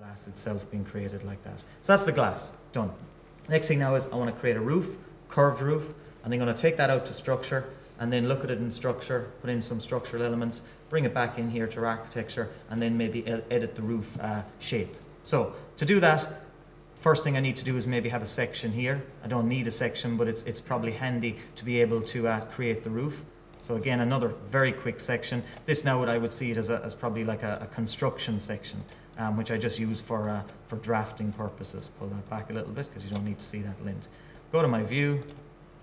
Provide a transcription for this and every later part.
glass itself being created like that. So that's the glass, done. Next thing now is I want to create a roof, curved roof, and I'm going to take that out to structure and then look at it in structure, put in some structural elements, bring it back in here to architecture, and then maybe edit the roof shape. So to do that, first thing I need to do is maybe have a section here. I don't need a section, but it's probably handy to be able to create the roof. So again, another very quick section. This now, what I would see it as probably like a construction section, which I just use for drafting purposes. Pull that back a little bit because you don't need to see that lint. Go to my view,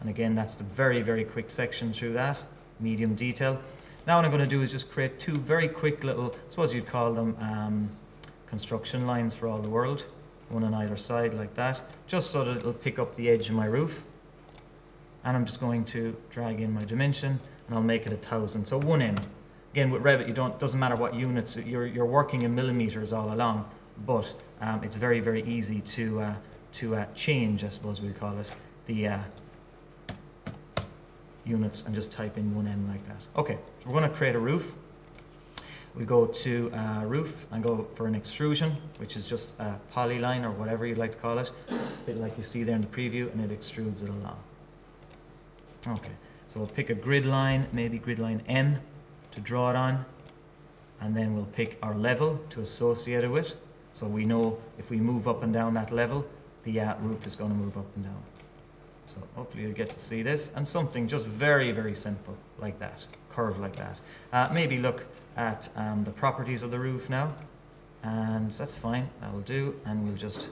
and again, that's the very, very quick section through that, medium detail. Now what I'm going to do is just create two very quick little, I suppose you'd call them construction lines for all the world, one on either side like that, just so that it'll pick up the edge of my roof. And I'm just going to drag in my dimension, and I'll make it 1,000, so 1M. Again, with Revit, doesn't matter what units, you're working in millimeters all along, but it's very, very easy to change, I suppose we'll call it, the units, and just type in 1M like that. Okay, so we're going to create a roof. We'll go to roof and go for an extrusion, which is just a polyline or whatever you'd like to call it, a bit like you see there in the preview, and it extrudes it along. Okay, so we'll pick a grid line, maybe grid line M to draw it on, and then we'll pick our level to associate it with, so we know if we move up and down that level, the roof is going to move up and down. So hopefully you'll get to see this, and something just very, very simple like that, curve like that. Maybe look at the properties of the roof now, and that's fine, that'll do, and we'll just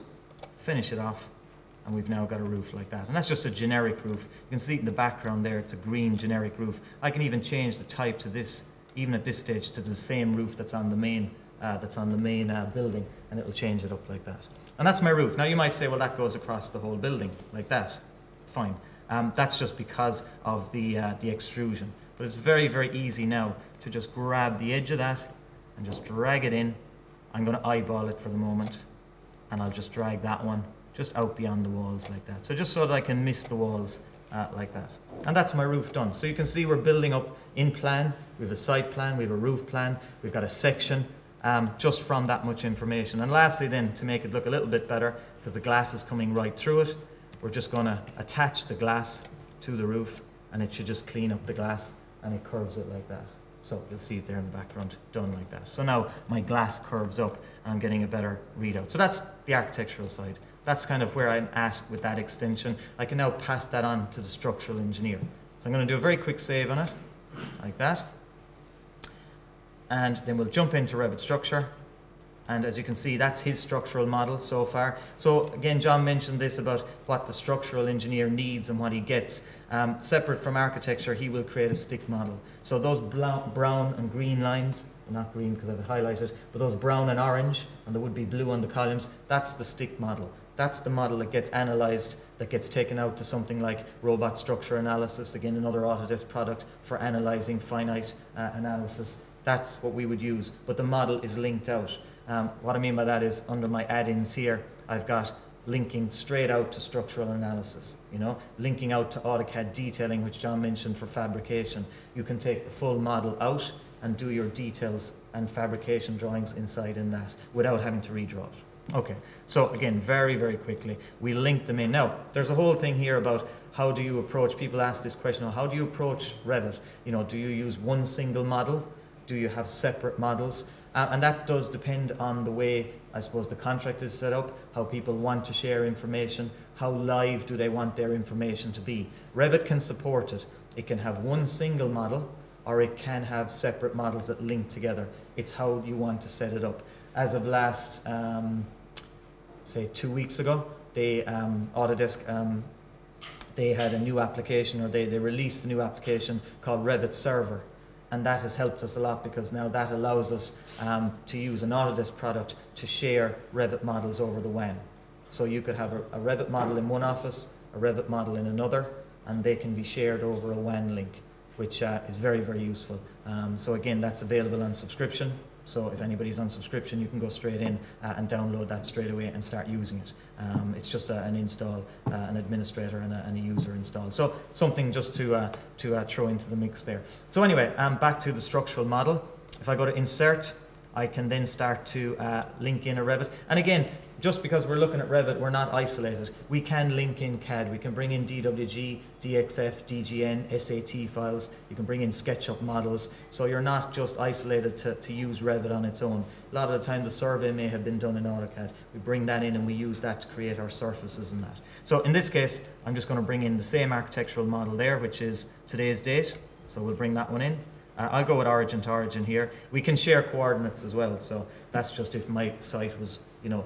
finish it off, and we've now got a roof like that. And that's just a generic roof. You can see it in the background there, it's a green generic roof. I can even change the type to this, even at this stage, to the same roof that's on the main building, and it'll change it up like that. And that's my roof. Now you might say, well, that goes across the whole building like that. Fine. That's just because of the extrusion. But it's very, very easy now to just grab the edge of that and just drag it in. I'm going to eyeball it for the moment, and I'll just drag that one just out beyond the walls like that. So just so that I can miss the walls like that. And that's my roof done. So you can see we're building up in plan. We have a site plan, we have a roof plan, we've got a section, just from that much information. And lastly then, to make it look a little bit better, because the glass is coming right through it, we're just going to attach the glass to the roof, and it should just clean up the glass, and it curves it like that. So you'll see it there in the background, done like that. So now my glass curves up, and I'm getting a better readout. So that's the architectural side. That's kind of where I'm at with that extension. I can now pass that on to the structural engineer. So I'm going to do a very quick save on it, like that. And then we'll jump into Revit Structure. And as you can see, that's his structural model so far. So again, John mentioned this about what the structural engineer needs and what he gets. Separate from architecture, he will create a stick model. So those brown and green lines, not green because I have it highlighted, but those brown and orange, and there would be blue on the columns, that's the stick model. That's the model that gets analyzed, that gets taken out to something like robot structure analysis, again another Autodesk product for analyzing finite analysis. That's what we would use, but the model is linked out. What I mean by that is under my add-ins here, I've got linking straight out to structural analysis, you know, linking out to AutoCAD detailing, which John mentioned for fabrication. You can take the full model out and do your details and fabrication drawings inside in that without having to redraw it. Okay, so again, very, very quickly, we link them in. Now, there's a whole thing here about how do you approach, people ask this question, how do you approach Revit? You know, do you use one single model? Do you have separate models? And that does depend on the way, I suppose, the contract is set up, how people want to share information, how live do they want their information to be. Revit can support it. It can have one single model, or it can have separate models that link together. It's how you want to set it up. As of last, say 2 weeks ago, they, Autodesk, they had a new application, or they released a new application called Revit Server. And that has helped us a lot, because now that allows us to use an Autodesk product to share Revit models over the WAN. So you could have a Revit model in one office, a Revit model in another, and they can be shared over a WAN link, which is very, very useful. So again, that's available on subscription. So if anybody's on subscription, you can go straight in and download that straight away and start using it. It's just an install, an administrator and a user install. So something just to throw into the mix there. So anyway, back to the structural model. If I go to Insert, I can then start to link in a Revit. And again, just because we're looking at Revit, we're not isolated. We can link in CAD. We can bring in DWG, DXF, DGN, SAT files. You can bring in SketchUp models. So you're not just isolated to use Revit on its own. A lot of the time the survey may have been done in AutoCAD. We bring that in and we use that to create our surfaces and that. So in this case, I'm just going to bring in the same architectural model there, which is today's date. So we'll bring that one in. I'll go with origin to origin here. We can share coordinates as well. So that's just if my site was, you know,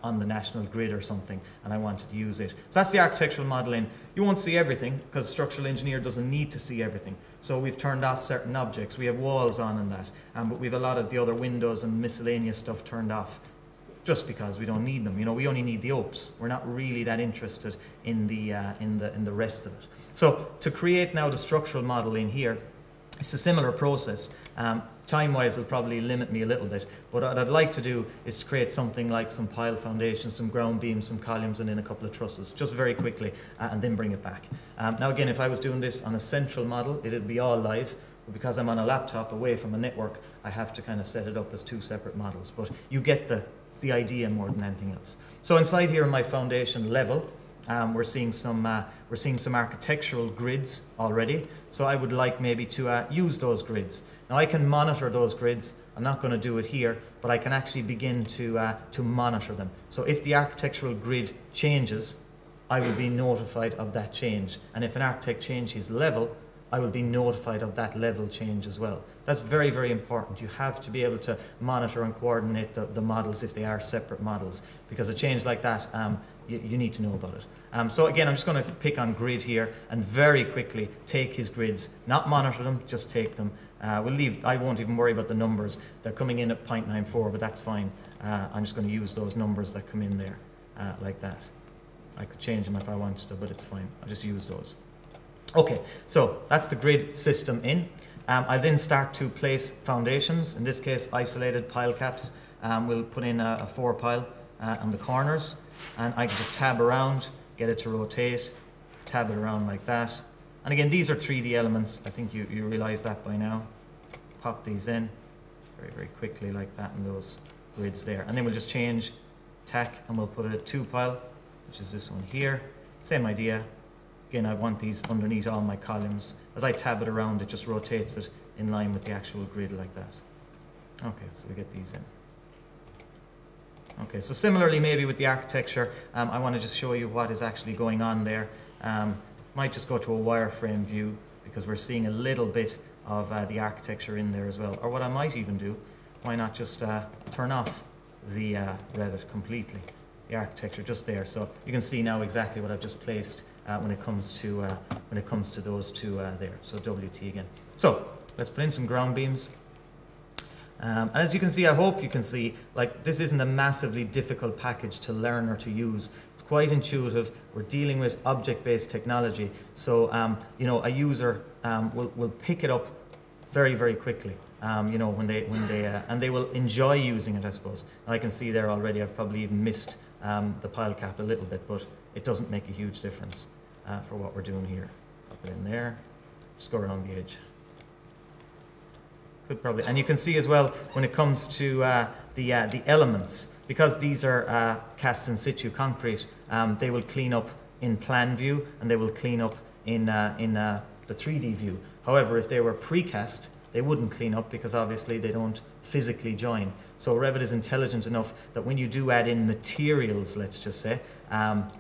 on the national grid or something and I wanted to use it. So that's the architectural model in. You won't see everything because a structural engineer doesn't need to see everything. So we've turned off certain objects. We have walls on and that, but we have a lot of the other windows and miscellaneous stuff turned off just because we don't need them. You know, we only need the opes. We're not really that interested in the rest of it. So to create now the structural model in here, it's a similar process. Time-wise, it'll probably limit me a little bit, but what I'd like to do is to create something like some pile foundations, some ground beams, some columns, and then a couple of trusses, just very quickly, and then bring it back. Now again, if I was doing this on a central model, it'd be all live, but because I'm on a laptop away from a network, I have to kind of set it up as two separate models, but you get it's the idea more than anything else. So inside here in my foundation level, we're seeing some architectural grids already. So I would like maybe to use those grids. Now I can monitor those grids. I'm not going to do it here, but I can actually begin to monitor them. So if the architectural grid changes, I will be notified of that change. And if an architect changes level, I will be notified of that level change as well. That's very, very important. You have to be able to monitor and coordinate the models if they are separate models, because a change like that, you need to know about it. So again, I'm just going to pick on grid here and very quickly take his grids, not monitor them, just take them. I won't even worry about the numbers. They're coming in at 0.94, but that's fine. I'm just going to use those numbers that come in there like that. I could change them if I wanted to, but it's fine. I'll just use those. Okay, so that's the grid system in. I then start to place foundations, in this case isolated pile caps. We'll put in a 4 pile on the corners, and I can just tab around, get it to rotate, tab it around like that. And again, these are 3D elements. I think you realize that by now. Pop these in very, very quickly like that in those grids there. And then we'll just change tack and we'll put it at 2 pile, which is this one here. Same idea. Again, I want these underneath all my columns. As I tab it around, it just rotates it in line with the actual grid like that. Okay, so we get these in. Okay, so similarly maybe with the architecture, I want to just show you what is actually going on there. Might just go to a wireframe view because we're seeing a little bit of the architecture in there as well. Or what I might even do, why not just turn off the Revit completely, the architecture just there. So you can see now exactly what I've just placed when it comes to those two there. So WT again. So let's put in some ground beams. And as you can see, I hope you can see, like, this isn't a massively difficult package to learn or to use. It's quite intuitive. We're dealing with object-based technology, so you know, a user will pick it up very, very quickly. You know, and they will enjoy using it, I suppose. And I can see there already. I've probably even missed the pile cap a little bit, but it doesn't make a huge difference for what we're doing here. Pop it in there. Just go around the edge. Could probably, and you can see as well when it comes to the elements, because these are cast in situ concrete, they will clean up in plan view and they will clean up in the 3D view. However, if they were precast, they wouldn't clean up because obviously they don't physically join. So Revit is intelligent enough that when you do add in materials, let's just say,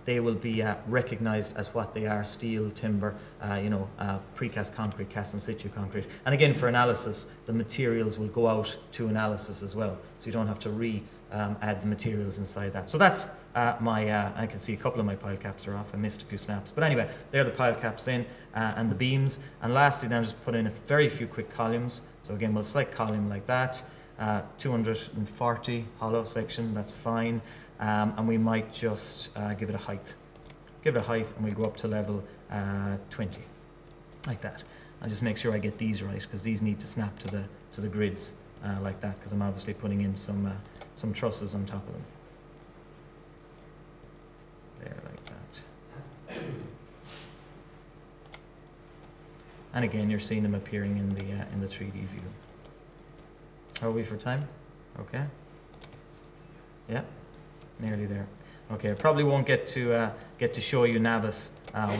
they will be recognized as what they are: steel, timber, you know, precast concrete, cast in situ concrete. And again, for analysis, the materials will go out to analysis as well. So you don't have to add the materials inside that. So that's I can see a couple of my pile caps are off. I missed a few snaps. But anyway, they're the pile caps in and the beams. And lastly, then just put in a very few quick columns. So again, we'll select column like that. 240 hollow section, that's fine. And we might just give it a height. Give it a height and we'll go up to level 20, like that. I'll just make sure I get these right, because these need to snap to the grids like that, because I'm obviously putting in some trusses on top of them. There, like that. And again, you're seeing them appearing in the 3D view. How are we for time? Okay. Yeah, nearly there. Okay, I probably won't get to show you Navis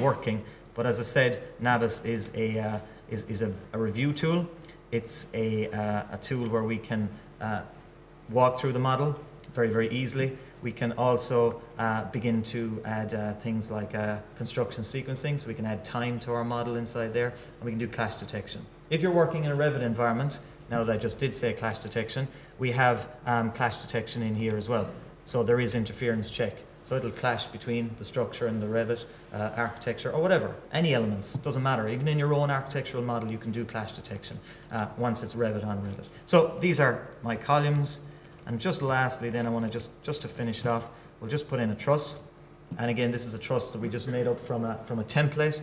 working, but as I said, Navis is a review tool. It's a tool where we can walk through the model very, very easily. We can also begin to add things like construction sequencing, so we can add time to our model inside there, and we can do clash detection. If you're working in a Revit environment, now that I just did say clash detection, we have clash detection in here as well. So there is interference check. So it'll clash between the structure and the Revit architecture, or whatever, any elements, doesn't matter. Even in your own architectural model, you can do clash detection once it's Revit on Revit. So these are my columns. And just lastly, then I want to just to finish it off, we'll just put in a truss. And again, this is a truss that we just made up from a template.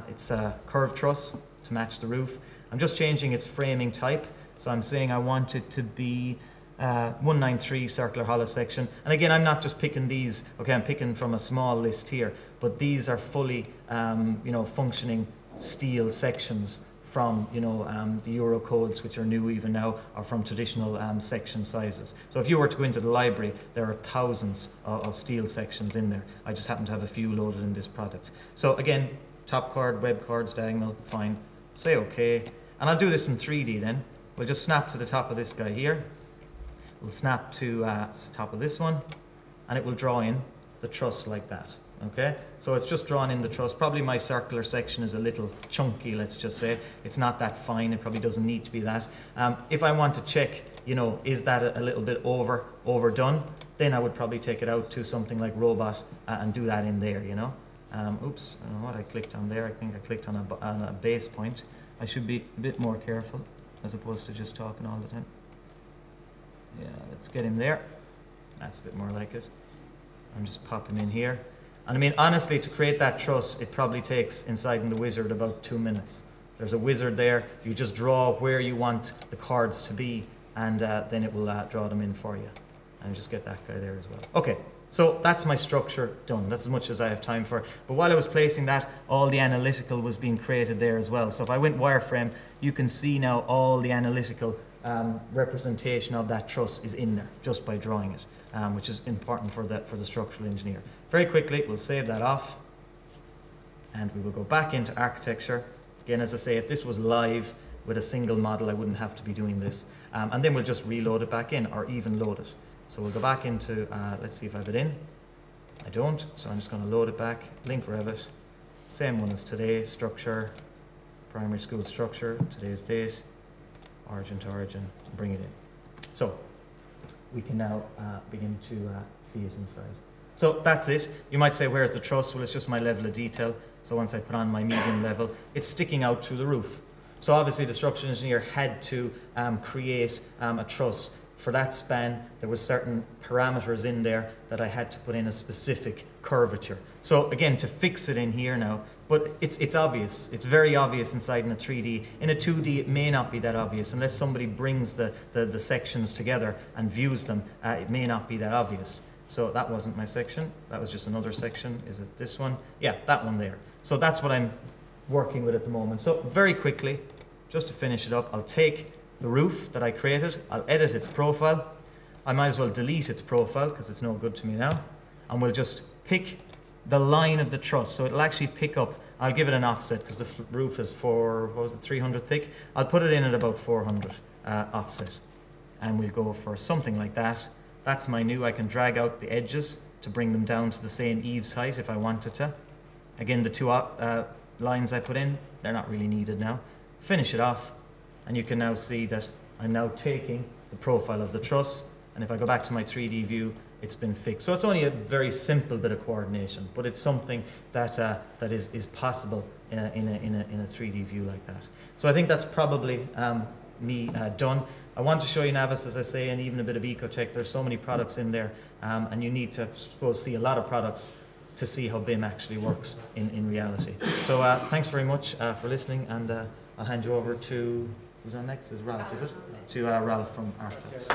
It's a curved truss to match the roof. I'm just changing its framing type. So I'm saying I want it to be 193 circular hollow section. And again, I'm not just picking these. Okay, I'm picking from a small list here, but these are fully, functioning steel sections from the Euro codes, which are new even now, or from traditional section sizes. So if you were to go into the library, there are thousands of steel sections in there. I just happen to have a few loaded in this product. So again, top chord, web chords, diagonal, fine. Say OK. And I'll do this in 3D then. We'll just snap to the top of this guy here. We'll snap to the top of this one, and it will draw in the truss like that. Okay, so it's just drawn in the truss. Probably my circular section is a little chunky, let's just say. It's not that fine, it probably doesn't need to be that. If I want to check, is that a little bit overdone, then I would probably take it out to something like Robot and do that in there, Oops, I don't know what I clicked on there. I think I clicked on a base point. I should be a bit more careful as opposed to just talking all the time. Yeah, let's get him there. That's a bit more like it. I'm just popping in here. And I mean, honestly, to create that truss, it probably takes, inside in the wizard, about 2 minutes. There's a wizard there. You just draw where you want the chords to be, and then it will draw them in for you. And just get that guy there as well. Okay, so that's my structure done. That's as much as I have time for. But while I was placing that, all the analytical was being created there as well. So if I went wireframe, you can see now all the analytical representation of that truss is in there just by drawing it, which is important for the structural engineer. Very quickly, we'll save that off, and we will go back into architecture. Again, as I say, if this was live with a single model, I wouldn't have to be doing this. And then we'll just reload it back in, or even load it. So we'll go back into, let's see if I have it in. I don't, so I'm just going to load it back. Link Revit, same one as today, structure, primary school structure, today's date, origin to origin, bring it in. So we can now begin to see it inside. So that's it. You might say, where's the truss? Well, it's just my level of detail. So once I put on my medium level, it's sticking out through the roof. So obviously the structural engineer had to create a truss. For that span, there were certain parameters in there that I had to put in a specific curvature. So again, to fix it in here now, but it's obvious. It's very obvious inside in a 3D. In a 2D, it may not be that obvious. Unless somebody brings the sections together and views them, it may not be that obvious. So that wasn't my section. That was just another section. Is it this one? Yeah, that one there. So that's what I'm working with at the moment. So very quickly, just to finish it up, I'll take the roof that I created. I'll edit its profile. I might as well delete its profile because it's no good to me now. And we'll just pick the line of the truss. So it'll actually pick up. I'll give it an offset because the roof is 300 thick. I'll put it in at about 400 offset. And we'll go for something like that. That's my new. I can drag out the edges to bring them down to the same eaves height if I wanted to. Again, the two lines I put in, they're not really needed now. Finish it off, and you can now see that I'm now taking the profile of the truss, and if I go back to my 3D view, it's been fixed. So it's only a very simple bit of coordination, but it's something that that is possible in a 3D view like that. So I think that's probably me done. I want to show you Navis, as I say, and even a bit of Ecotech. There's so many products in there, and you need to, I suppose, see a lot of products to see how BIM actually works in reality. So thanks very much for listening, and I'll hand you over to, who's on next? Is Ralph, is it? To Ralph from Architects.